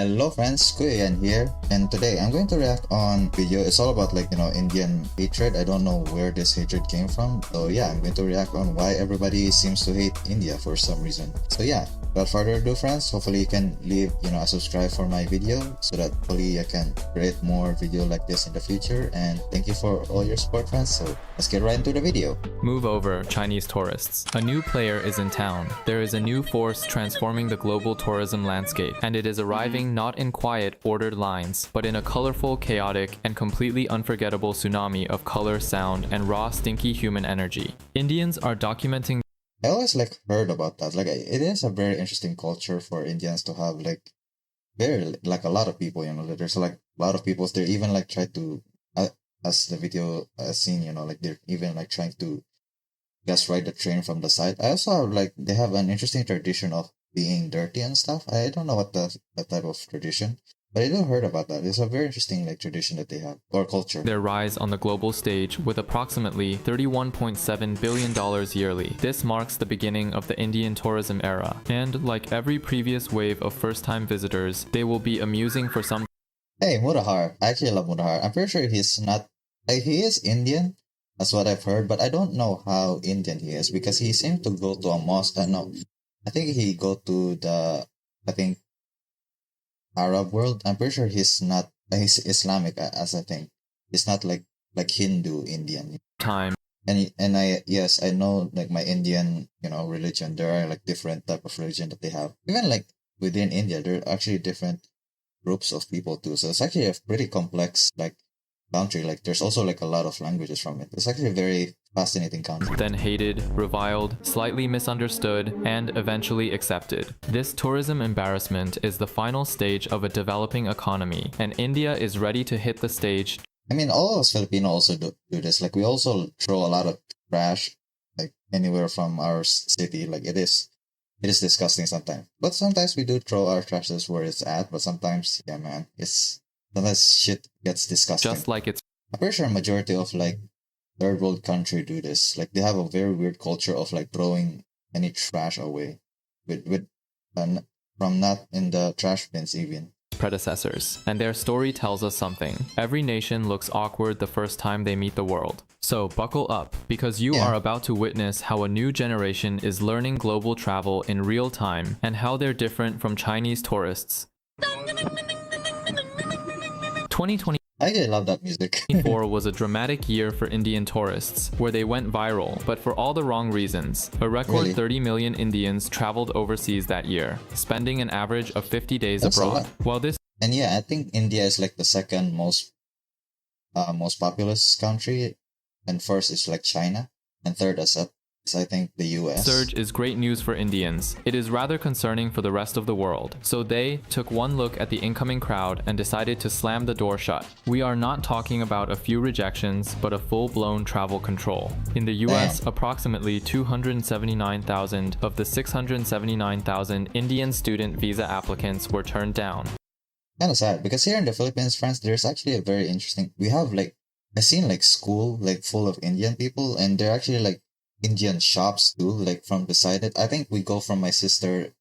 Hello friends, Kuyan here, and today I'm going to react on video. It's all about Indian hatred. I don't know where this hatred came from. So yeah, I'm going to react on why everybody seems to hate India for some reason. So yeah, without further ado friends, hopefully you can leave a subscribe for my video so that hopefully I can create more video like this in the future. And thank you for all your support friends. So let's get right into the video. Move over, Chinese tourists. A new player is in town. There is a new force transforming the global tourism landscape, and it is arriving not in quiet, ordered lines, but in a colorful, chaotic, and completely unforgettable tsunami of color, sound, and raw, stinky human energy. Indians are documenting. I always heard about that. It is a very interesting culture for Indians to have very a lot of people. There's a lot of people. They're even try to, as the video seen. They're even trying to just ride the train from the side. I also have they have an interesting tradition of being dirty and stuff. I don't know what the type of tradition, but I do heard about that. It's a very interesting tradition that they have, or culture. Their rise on the global stage with approximately $31.7 billion yearly. This marks the beginning of the Indian tourism era, and like every previous wave of first-time visitors, they will be amusing for some. Hey, Mudahar. I actually love Mudahar. I'm pretty sure he's not. He is Indian. That's what I've heard, but I don't know how Indian he is because he seemed to go to a mosque. No, I think he go to Arab world. I'm pretty sure he's not. He's Islamic, as I think. He's not like Hindu Indian. Time. And I know my Indian religion. There are different type of religion that they have. Even within India, there are actually different groups of people too. So it's actually a pretty complex country. There's also a lot of languages from it. It's actually a very fascinating country. Then hated, reviled, slightly misunderstood, and eventually accepted. This tourism embarrassment is the final stage of a developing economy, and India is ready to hit the stage. I mean, all of us Filipino also do this. We also throw a lot of trash anywhere from our city. It is disgusting sometimes. But sometimes we do throw our trashes where it's at. But sometimes, yeah, man, sometimes shit gets disgusting. Just like it's. I'm pretty sure a majority of third world country do this. They have a very weird culture of throwing any trash away, from not in the trash bins even. Predecessors, and their story tells us something. Every nation looks awkward the first time they meet the world. So buckle up, because you are about to witness how a new generation is learning global travel in real time and how they're different from Chinese tourists. 2020. I really love that music. 2024 was a dramatic year for Indian tourists, where they went viral, but for all the wrong reasons. A record 30 million Indians traveled overseas that year, spending an average of 50 days abroad. While this and yeah, I think India is the second most populous country, and first is China, and third is I think the US. Surge is great news for Indians. It is rather concerning for the rest of the world. So they took one look at the incoming crowd and decided to slam the door shut. We are not talking about a few rejections, but a full-blown travel control. In the US, approximately 279,000 of the 679,000 Indian student visa applicants were turned down. Kind of sad, because here in the Philippines, friends, there's actually a very interesting. We have I seen school full of Indian people, and they're actually Indian shops too, from beside it. I think we go from my sister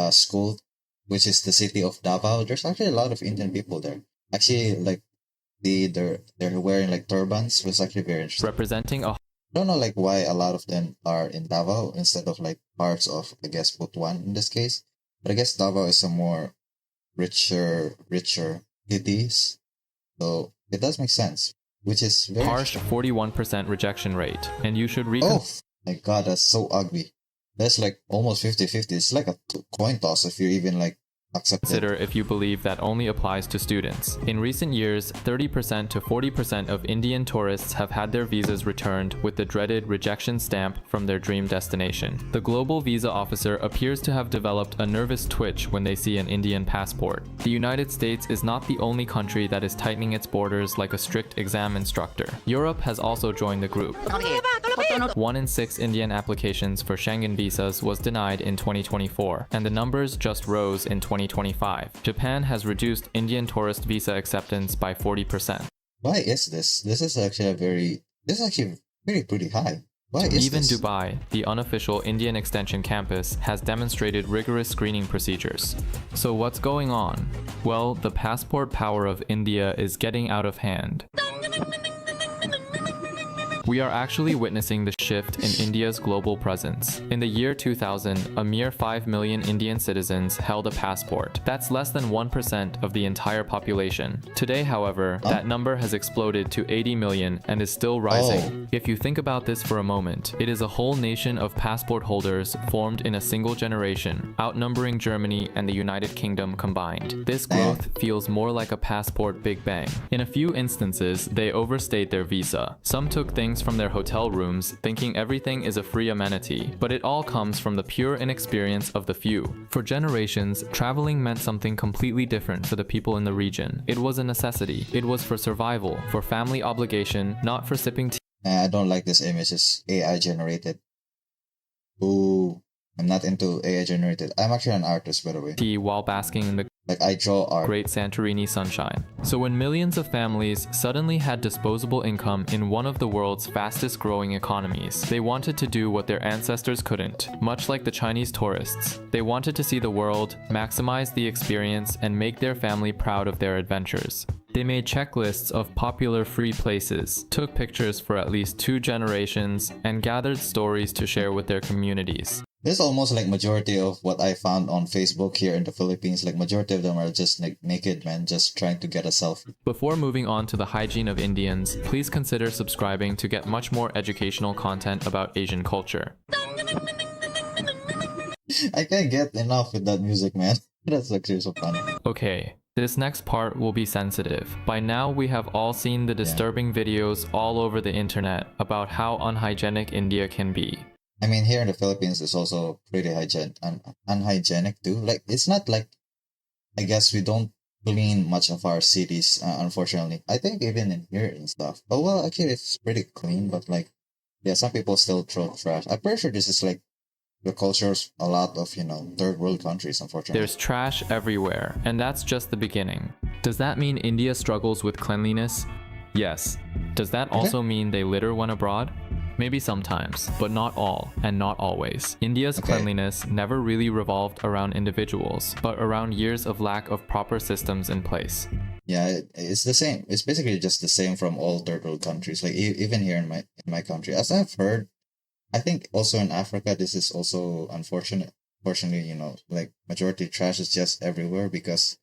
school, which is the city of Davao. There's actually a lot of Indian people there. Actually, they're wearing turbans, which is actually very interesting. Representing a. I don't know why a lot of them are in Davao instead of parts of, I guess, Butuan in this case. But I guess Davao is a more richer cities, so it does make sense. Which is very harsh 41% rejection rate, and you should Oh my god, that's so ugly. That's almost 50-50. It's a coin toss if you even accept consider if you believe that only applies to students. In recent years, 30% to 40% of Indian tourists have had their visas returned with the dreaded rejection stamp from their dream destination. The global visa officer appears to have developed a nervous twitch when they see an Indian passport. The United States is not the only country that is tightening its borders like a strict exam instructor. Europe has also joined the group. 1 in 6 Indian applications for Schengen visas was denied in 2024, and the numbers just rose in 2025. Japan has reduced Indian tourist visa acceptance by 40%. Why is this? This is actually pretty high. Why is Even this? Dubai, the unofficial Indian extension campus, has demonstrated rigorous screening procedures. So what's going on? Well, the passport power of India is getting out of hand. We are actually witnessing the shift in India's global presence. In the year 2000, a mere 5 million Indian citizens held a passport. That's less than 1% of the entire population. Today, however, that number has exploded to 80 million and is still rising. If you think about this for a moment, it is a whole nation of passport holders formed in a single generation, outnumbering Germany and the United Kingdom combined. This growth feels more like a passport Big Bang. In a few instances, they overstayed their visa. Some took things from their hotel rooms, thinking everything is a free amenity, but it all comes from the pure inexperience of the few. For generations, traveling meant something completely different for the people in the region. It was a necessity. It was for survival, for family obligation, not for sipping tea. I don't like this image. It's AI generated. Ooh, I'm not into AI generated. I'm actually an artist, by the way. While basking in the Like, I draw art. great Santorini sunshine. So when millions of families suddenly had disposable income in one of the world's fastest growing economies, they wanted to do what their ancestors couldn't, much like the Chinese tourists. They wanted to see the world, maximize the experience, and make their family proud of their adventures. They made checklists of popular free places, took pictures for at least 2 generations, and gathered stories to share with their communities. This is almost like majority of what I found on Facebook here in the Philippines. Like, majority of them are just naked men just trying to get a selfie. Before moving on to the hygiene of Indians, please consider subscribing to get much more educational content about Asian culture. I can't get enough with that music, man. That's actually so funny. Okay, this next part will be sensitive. By now, we have all seen the disturbing videos all over the internet about how unhygienic India can be. I mean, here in the Philippines, it's also pretty unhygienic too. Like, it's not like, I guess we don't clean much of our cities, unfortunately. I think even in here and stuff. But well, actually, it's pretty clean. But like, yeah, some people still throw trash. I'm pretty sure this is like the cultures a lot of, third world countries, unfortunately. There's trash everywhere, and that's just the beginning. Does that mean India struggles with cleanliness? Yes. Does that also mean they litter when abroad? Maybe sometimes, but not all, and not always. India's cleanliness never really revolved around individuals, but around years of lack of proper systems in place. Yeah, it's the same. It's basically just the same from all third world countries. Like, even here in my country, as I've heard, I think also in Africa, this is also unfortunate. Fortunately, like, majority trash is just everywhere because,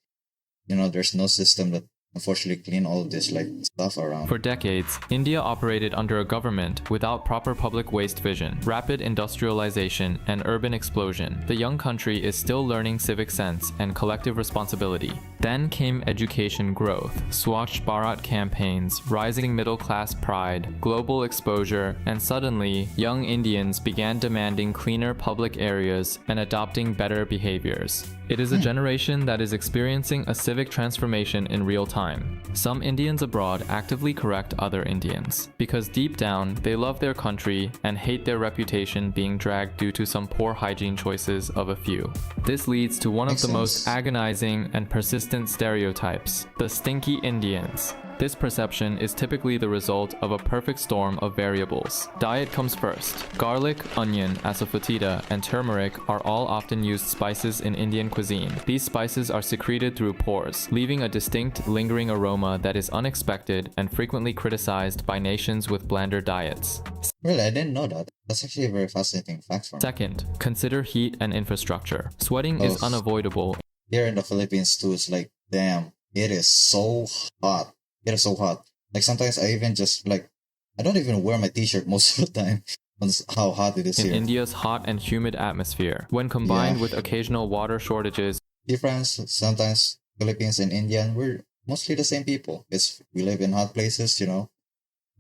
there's no system that unfortunately clean all of this like stuff around. For decades, India operated under a government without proper public waste vision, rapid industrialization, and urban explosion. The young country is still learning civic sense and collective responsibility. Then came education growth, Swachh Bharat campaigns, rising middle-class pride, global exposure, and suddenly, young Indians began demanding cleaner public areas and adopting better behaviors. It is a generation that is experiencing a civic transformation in real time. Some Indians abroad actively correct other Indians, because deep down, they love their country and hate their reputation being dragged due to some poor hygiene choices of a few. This leads to one of the most agonizing and persistent stereotypes, the stinky Indians. This perception is typically the result of a perfect storm of variables. Diet comes first. Garlic, onion, asafoetida, and turmeric are all often used spices in Indian cuisine. These spices are secreted through pores, leaving a distinct, lingering aroma that is unexpected and frequently criticized by nations with blander diets. Really, I didn't know that. That's actually a very fascinating fact for me. Second, consider heat and infrastructure. Sweating is unavoidable. Here in the Philippines too, it's like, damn, it is so hot. It is so hot. Like, sometimes I even just, like, I don't even wear my t-shirt most of the time. That's how hot it is in here. India's hot and humid atmosphere, when combined with occasional water shortages. Difference, sometimes Philippines and Indian, we're mostly the same people. We live in hot places, Some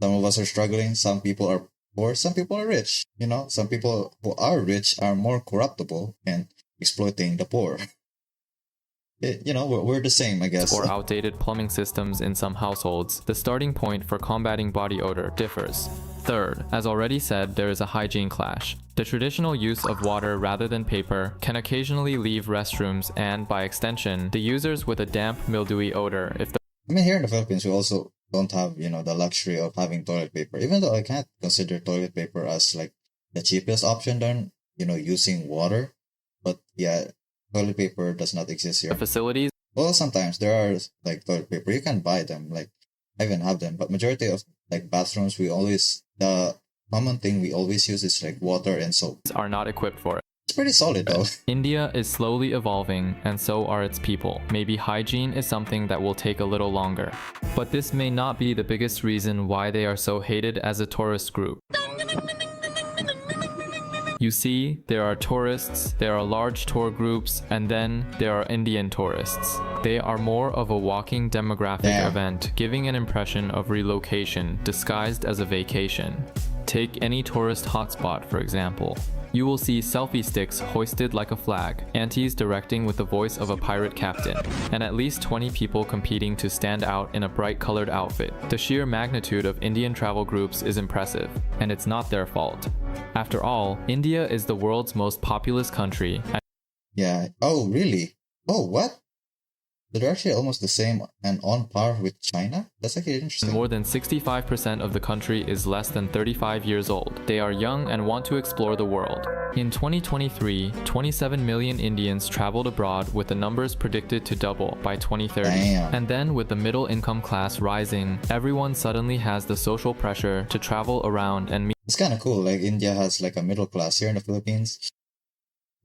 of us are struggling, some people are poor, some people are rich, Some people who are rich are more corruptible and exploiting the poor. We're the same, I guess. Or outdated plumbing systems in some households, the starting point for combating body odor differs. Third, as already said, there is a hygiene clash. The traditional use of water rather than paper can occasionally leave restrooms and, by extension, the users with a damp, mildewy odor. I mean, here in the Philippines, we also don't have, the luxury of having toilet paper. Even though I can't consider toilet paper as like the cheapest option than, using water. But yeah, toilet paper does not exist here. facilities. Well, sometimes there are like toilet paper. You can buy them. Like I even have them. But majority of like bathrooms, the common thing we always use is like water and soap. Are not equipped for it. It's pretty solid though. India is slowly evolving, and so are its people. Maybe hygiene is something that will take a little longer. But this may not be the biggest reason why they are so hated as a tourist group. You see, there are tourists, there are large tour groups, and then there are Indian tourists. They are more of a walking demographic event, giving an impression of relocation disguised as a vacation. Take any tourist hotspot, for example. You will see selfie sticks hoisted like a flag, aunties directing with the voice of a pirate captain, and at least 20 people competing to stand out in a bright colored outfit. The sheer magnitude of Indian travel groups is impressive, and it's not their fault. After all, India is the world's most populous country. Yeah. Oh, really? Oh, what? So they're actually almost the same and on par with China? That's actually interesting. More than 65% of the country is less than 35 years old. They are young and want to explore the world. In 2023, 27 million Indians traveled abroad, with the numbers predicted to double by 2030. Damn. And then with the middle income class rising, everyone suddenly has the social pressure to travel around and It's kind of cool. Like India has like a middle class here in the Philippines.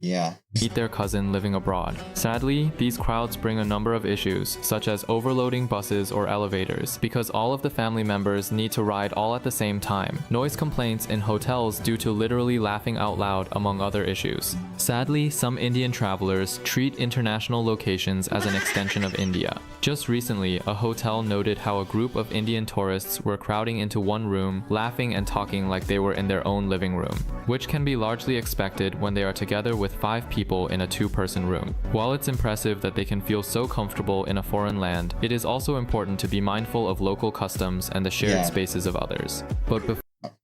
Yeah. meet their cousin living abroad. Sadly, these crowds bring a number of issues, such as overloading buses or elevators, because all of the family members need to ride all at the same time. Noise complaints in hotels due to literally laughing out loud, among other issues. Sadly, some Indian travelers treat international locations as an extension of India. Just recently, a hotel noted how a group of Indian tourists were crowding into one room, laughing and talking like they were in their own living room, which can be largely expected when they are together with 5 people in a 2-person room. While it's impressive that they can feel so comfortable in a foreign land, it is also important to be mindful of local customs and the shared spaces of others. But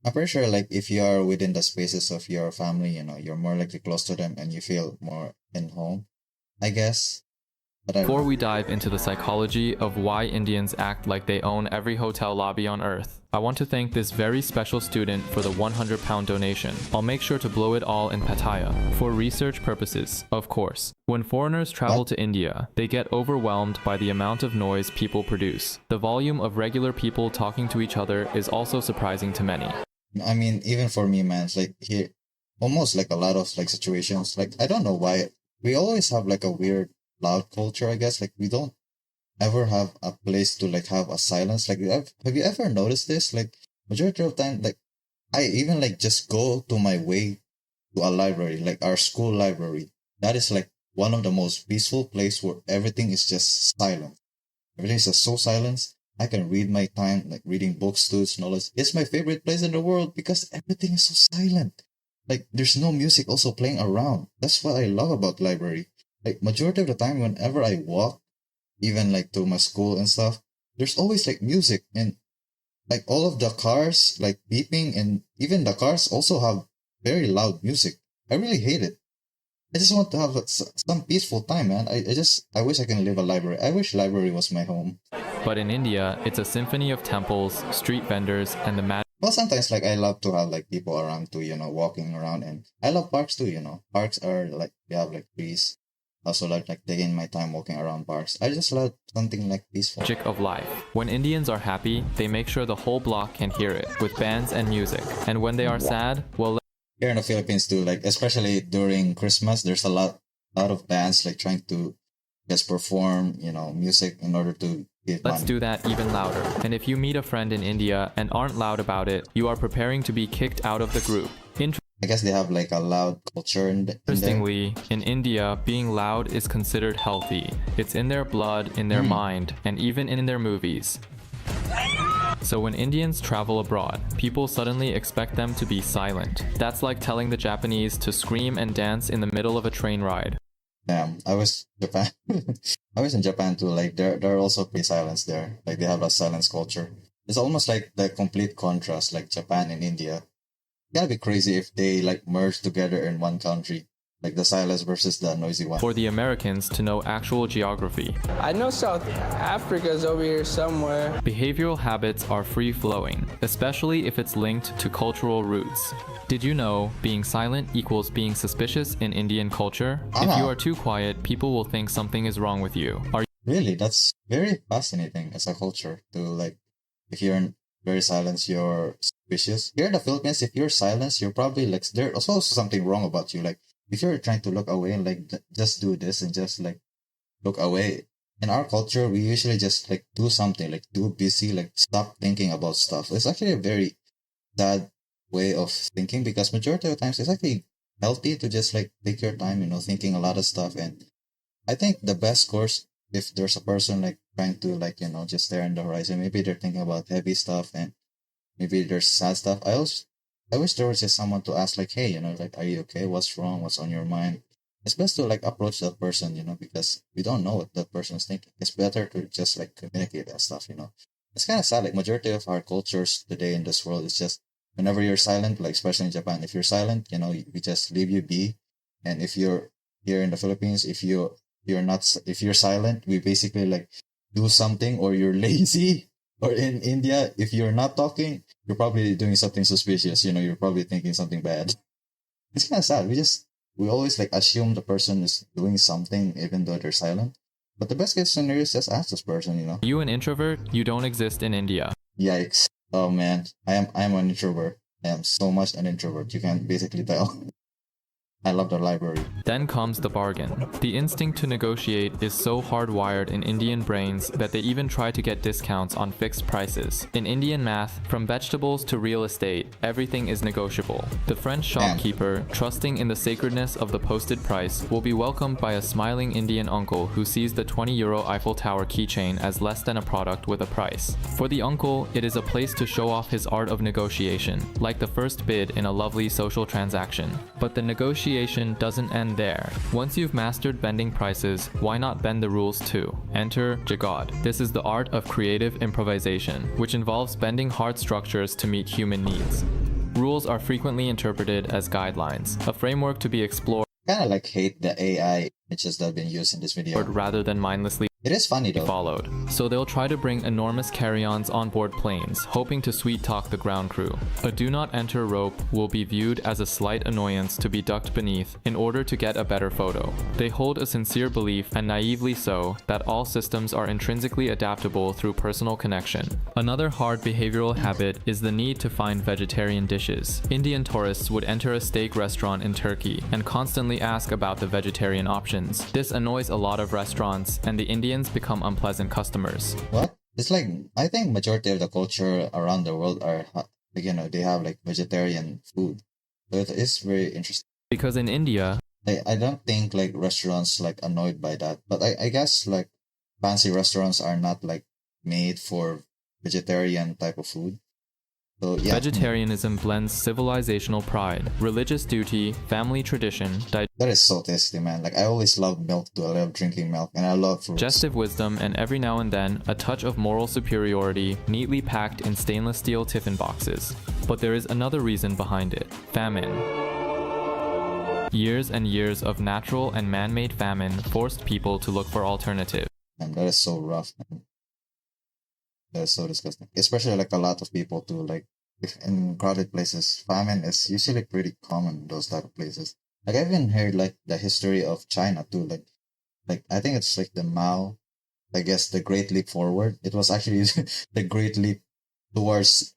I'm pretty sure like if you are within the spaces of your family, you're more likely close to them and you feel more in home, I guess. Before we dive into the psychology of why Indians act like they own every hotel lobby on Earth, I want to thank this very special student for the £100 donation. I'll make sure to blow it all in Pattaya. For research purposes, of course. When foreigners travel to India, they get overwhelmed by the amount of noise people produce. The volume of regular people talking to each other is also surprising to many. I mean, even for me, man, it's like here, almost like a lot of like situations. Like, I don't know why we always have like a weird loud culture, I guess. Like, we don't ever have a place to like have a silence. Like, have you ever noticed this? Like, majority of the time, like, I even like just go to my way to a library, like our school library. That is like one of the most peaceful place where everything is just silent. Everything is just so silent. I can read my time, like reading books, studies, knowledge. It's my favorite place in the world because everything is so silent. Like, there's no music also playing around. That's what I love about library. Like, majority of the time, whenever I walk, even like to my school and stuff, there's always like music and like all of the cars like beeping, and even the cars also have very loud music. I really hate it. I just want to have some peaceful time, man. I wish I can live a library. I wish library was my home. But in India, it's a symphony of temples, street vendors, and the magic. Well, sometimes like I love to have like people around too, walking around, and I love parks too, Parks are like, they have like trees. Also like taking my time walking around parks. I just love something like peaceful. Magic of life. When Indians are happy, they make sure the whole block can hear it, with bands and music. And when they are sad, well, here in the Philippines too, like especially during Christmas, there's a lot of bands like trying to just perform, music in order to get let's money. do that even louder. And if you meet a friend in India and aren't loud about it, you are preparing to be kicked out of the group. I guess they have like a loud culture in there. Interestingly, in India, being loud is considered healthy. It's in their blood, in their mind, and even in their movies. So when Indians travel abroad, people suddenly expect them to be silent. That's like telling the Japanese to scream and dance in the middle of a train ride. Yeah, I was Japan. I was in Japan too. Like they're also pretty silence there. Like they have a silence culture. It's almost like the complete contrast, like Japan and India. Gotta be crazy if they like merge together in one country. like the silence versus the noisy one. For the Americans to know actual geography. I know South Africa's over here somewhere. Behavioral habits are free-flowing, especially if it's linked to cultural roots. Did you know being silent equals being suspicious in Indian culture? If you are too quiet, people will think something is wrong with you. Really, that's very fascinating as a culture to like, if you're very silent, you're suspicious. Here in the Philippines, if you're silent, you're probably like, there's also something wrong about you. Like, if you're trying to look away and like, just do this and just like look away. In our culture, we usually just like do something, like too busy, like stop thinking about stuff. It's actually a very sad way of thinking because majority of the times it's actually healthy to just like take your time, thinking a lot of stuff. And I think the best course, if there's a person like trying to like, just stare in the horizon, maybe they're thinking about heavy stuff and maybe there's sad stuff. I wish there was just someone to ask like, hey, like, are you okay? What's wrong? What's on your mind? It's best to like approach that person, because we don't know what that person is thinking. It's better to just like communicate that stuff. It's kind of sad. Like majority of our cultures today in this world is just whenever you're silent, like especially in Japan, if you're silent, we just leave you be. And if you're here in the Philippines, if you're silent, we basically like do something or you're lazy. Or in India, if you're not talking, you're probably doing something suspicious. You're probably thinking something bad. It's kind of sad. We always like assume the person is doing something even though they're silent. But the best case scenario is just ask this person. Are you an introvert? You don't exist in India. Yikes. Oh man, I am an introvert. I am so much an introvert. You can basically tell. I love the library. Then comes the bargain. The instinct to negotiate is so hardwired in Indian brains that they even try to get discounts on fixed prices. In Indian math, from vegetables to real estate, everything is negotiable. The French shopkeeper, trusting in the sacredness of the posted price, will be welcomed by a smiling Indian uncle who sees the €20 Eiffel Tower keychain as less than a product with a price. For the uncle, it is a place to show off his art of negotiation, like the first bid in a lovely social transaction. But the negotiation doesn't end there. Once you've mastered bending prices, why not bend the rules too? Enter Jagad. This is the art of creative improvisation, which involves bending hard structures to meet human needs. Rules are frequently interpreted as guidelines, a framework to be explored. Kind of like hate the AI images that have been used in this video. Rather than mindlessly It is funny though. Followed. So they'll try to bring enormous carry-ons on board planes, hoping to sweet-talk the ground crew. A do not enter rope will be viewed as a slight annoyance to be ducked beneath in order to get a better photo. They hold a sincere belief, and naively so, that all systems are intrinsically adaptable through personal connection. Another hard behavioral habit is the need to find vegetarian dishes. Indian tourists would enter a steak restaurant in Turkey and constantly ask about the vegetarian options. This annoys a lot of restaurants, and the Indians become unpleasant customers. What? It's like, I think majority of the culture around the world are, they have like vegetarian food. So it is very interesting. Because in India, I don't think like restaurants like annoyed by that. But I guess like fancy restaurants are not like made for vegetarian type of food. So, yeah. Vegetarianism blends civilizational pride, religious duty, family tradition, that is so tasty, man. Like, I always love milk too. I love drinking milk, and I love fruits. digestive wisdom, and every now and then, a touch of moral superiority, neatly packed in stainless steel tiffin boxes. But there is another reason behind it: famine. Years and years of natural and man-made famine forced people to look for alternatives. And that is so rough, man. That is so disgusting. Especially like a lot of people too. Like if in crowded places, famine is usually pretty common in those type of places. Like I've even heard like the history of China too. Like I think it's like the Mao, I guess the Great Leap Forward. It was actually the Great Leap towards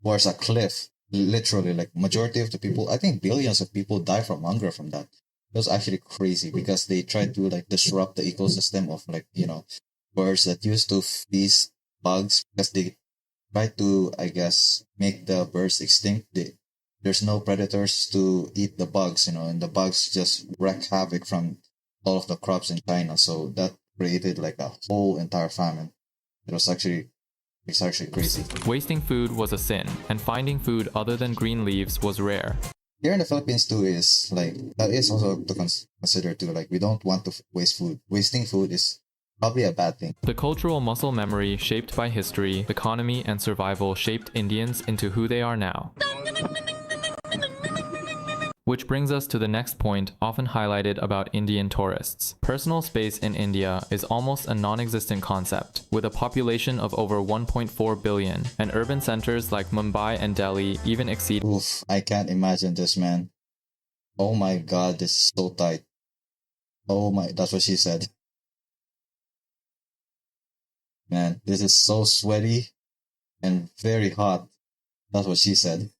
a cliff. Literally, like majority of the people, I think billions of people die from hunger from that. It was actually crazy because they tried to like disrupt the ecosystem of like, birds that used to feast bugs because they tried to, I guess, make the birds extinct. There's no predators to eat the bugs, and the bugs just wreak havoc from all of the crops in China. So that created like a whole entire famine. It's actually crazy. Wasting food was a sin, and finding food other than green leaves was rare. Here in the Philippines too is like, that is also to consider too. Like we don't want to waste food. Wasting food is probably a bad thing. The cultural muscle memory shaped by history, economy, and survival shaped Indians into who they are now. Which brings us to the next point often highlighted about Indian tourists. Personal space in India is almost a non-existent concept, with a population of over 1.4 billion, and urban centers like Mumbai and Delhi even exceed. Oof, I can't imagine this, man. Oh my god, this is so tight. Oh my, that's what she said. Man, this is so sweaty and very hot. That's what she said.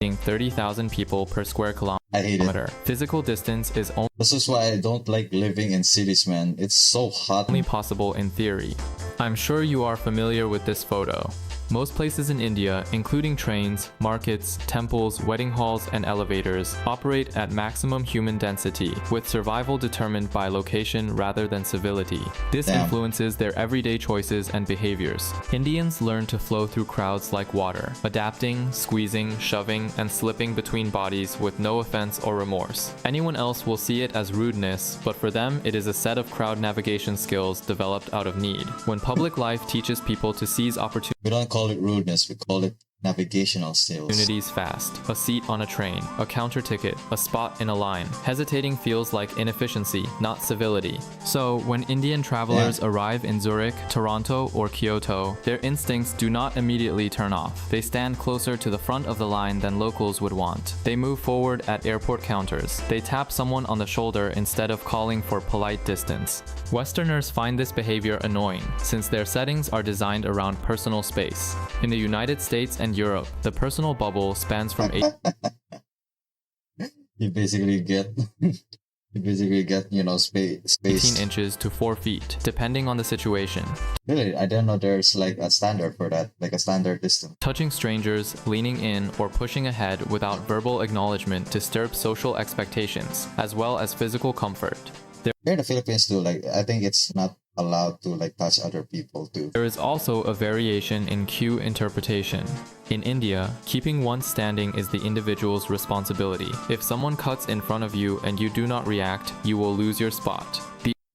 30,000 people per square I hate it. kilometer. Physical distance is This is why I don't like living in cities, man. It's so hot. only possible in theory. I'm sure you are familiar with this photo. Most places in India, including trains, markets, temples, wedding halls, and elevators, operate at maximum human density, with survival determined by location rather than civility. This Damn. influences their everyday choices and behaviors. Indians learn to flow through crowds like water, adapting, squeezing, shoving, and slipping between bodies with no offense or remorse. Anyone else will see it as rudeness, but for them it is a set of crowd navigation skills developed out of need. When public life teaches people to seize opportunities We don't call it rudeness, we call it navigational skills. fast, a seat on a train, a counter ticket, a spot in a line. Hesitating feels like inefficiency, not civility. So, when Indian travelers arrive in Zurich, Toronto, or Kyoto, their instincts do not immediately turn off. They stand closer to the front of the line than locals would want. They move forward at airport counters. They tap someone on the shoulder instead of calling for polite distance. Westerners find this behavior annoying, since their settings are designed around personal space. In the United States and Europe, the personal bubble spans from You basically get, space. 18 inches to 4 feet, depending on the situation. Really, I didn't know there's like a standard for that, like a standard distance. Touching strangers, leaning in, or pushing ahead without verbal acknowledgement disturbs social expectations, as well as physical comfort. Here in the Philippines too, like I think it's not allowed to like touch other people too. There is also a variation in cue interpretation. In India, keeping one standing is the individual's responsibility. If someone cuts in front of you and you do not react, you will lose your spot.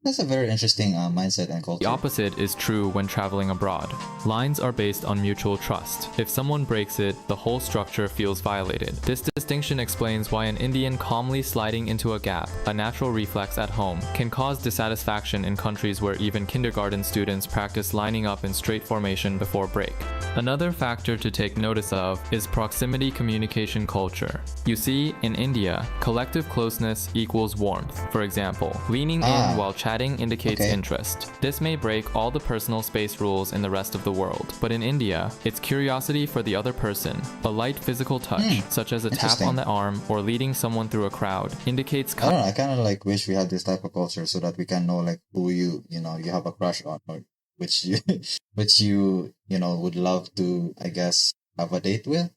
That's a very interesting mindset and The culture. opposite is true when traveling abroad. Lines are based on mutual trust. If someone breaks it, the whole structure feels violated. This distinction explains why an Indian calmly sliding into a gap, a natural reflex at home, can cause dissatisfaction in countries where even kindergarten students practice lining up in straight formation before break. Another factor to take notice of is proximity communication culture. You see, in India, collective closeness equals warmth. For example, leaning in while chatting indicates interest. This may break all the personal space rules in the rest of the world, but in India, it's curiosity for the other person. A light physical touch, such as a tap on the arm or leading someone through a crowd, indicates I don't know, I kind of like wish we had this type of culture so that we can know like who you have a crush on, or which you, would love to, I guess, have a date with,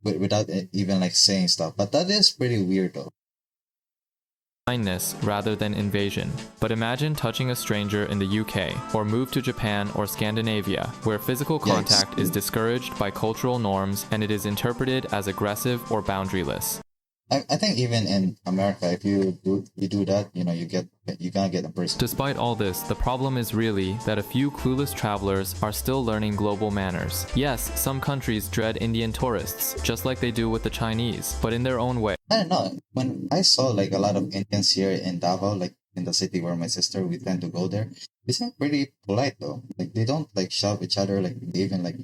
without even like saying stuff. But that is pretty weird though. kindness rather than invasion. But imagine touching a stranger in the UK, or move to Japan or Scandinavia, where physical contact is discouraged by cultural norms and it is interpreted as aggressive or boundaryless. I think even in America, if you do that, you're gonna get a person. Despite all this, the problem is really that a few clueless travelers are still learning global manners. Yes, some countries dread Indian tourists, just like they do with the Chinese, but in their own way. I don't know. When I saw like a lot of Indians here in Davao, like in the city where my sister, we tend to go there, they seem pretty polite though. Like they don't like shove each other, like they even like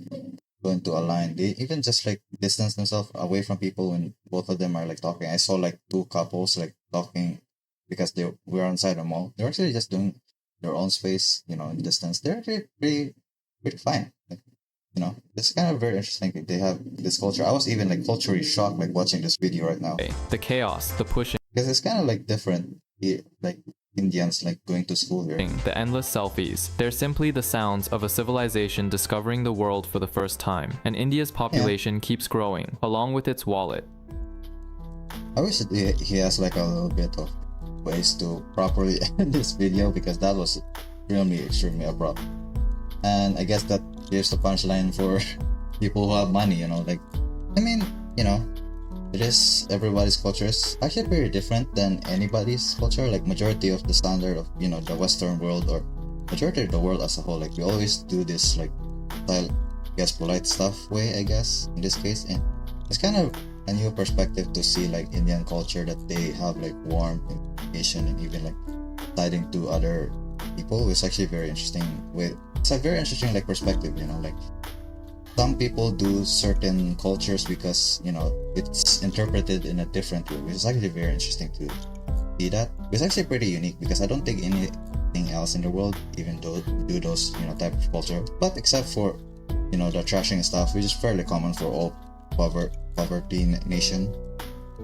go into a line. They even just like distance themselves away from people when both of them are like talking. I saw like two couples like talking because they were inside a mall. They're actually just doing their own space, in distance. They're actually pretty fine. Like, it's kind of very interesting that they have this culture. I was even like culturally shocked like watching this video right now. The chaos, the pushing, because it's kind of like different, like Indians like going to school here. the endless selfies. They're simply the sounds of a civilization discovering the world for the first time, and India's population keeps growing, along with its wallet. I wish that he has like a little bit of ways to properly end this video, because that was extremely abrupt. And I guess that gives the punchline for people who have money, it is everybody's culture is actually very different than anybody's culture. Like majority of the standard of the Western world, or majority of the world as a whole, like we always do this like style, polite stuff way, I guess in this case, and it's kind of a new perspective to see like Indian culture, that they have like warmth and communication and even like siding to other people. It's actually very interesting. It's a very interesting like perspective, you know, like some people do certain cultures because, you know, it's interpreted in a different way, which is actually very interesting to see that. It's actually pretty unique because I don't think anything else in the world even do those, you know, type of culture. But except for, you know, the trashing and stuff, which is fairly common for all poverty nation.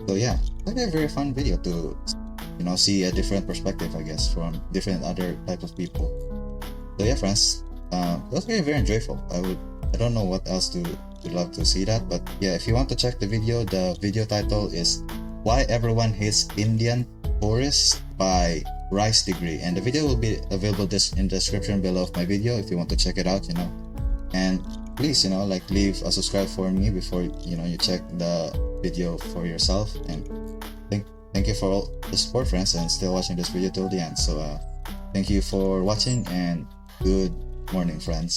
So yeah, like a very fun video to, you know, see a different perspective, I guess, from different other type of people. So yeah, friends, that's very very enjoyable. I don't know what else to love to see that, but yeah, if you want to check the video title is "Why Everyone Hates Indian Tourists" by RiceDegree, and the video will be available in the description below of my video if you want to check it out, you know. And please, you know, like leave a subscribe for me before, you know, you check the video for yourself. And thank you for all the support, friends, and still watching this video till the end. So thank you for watching, and good morning, friends.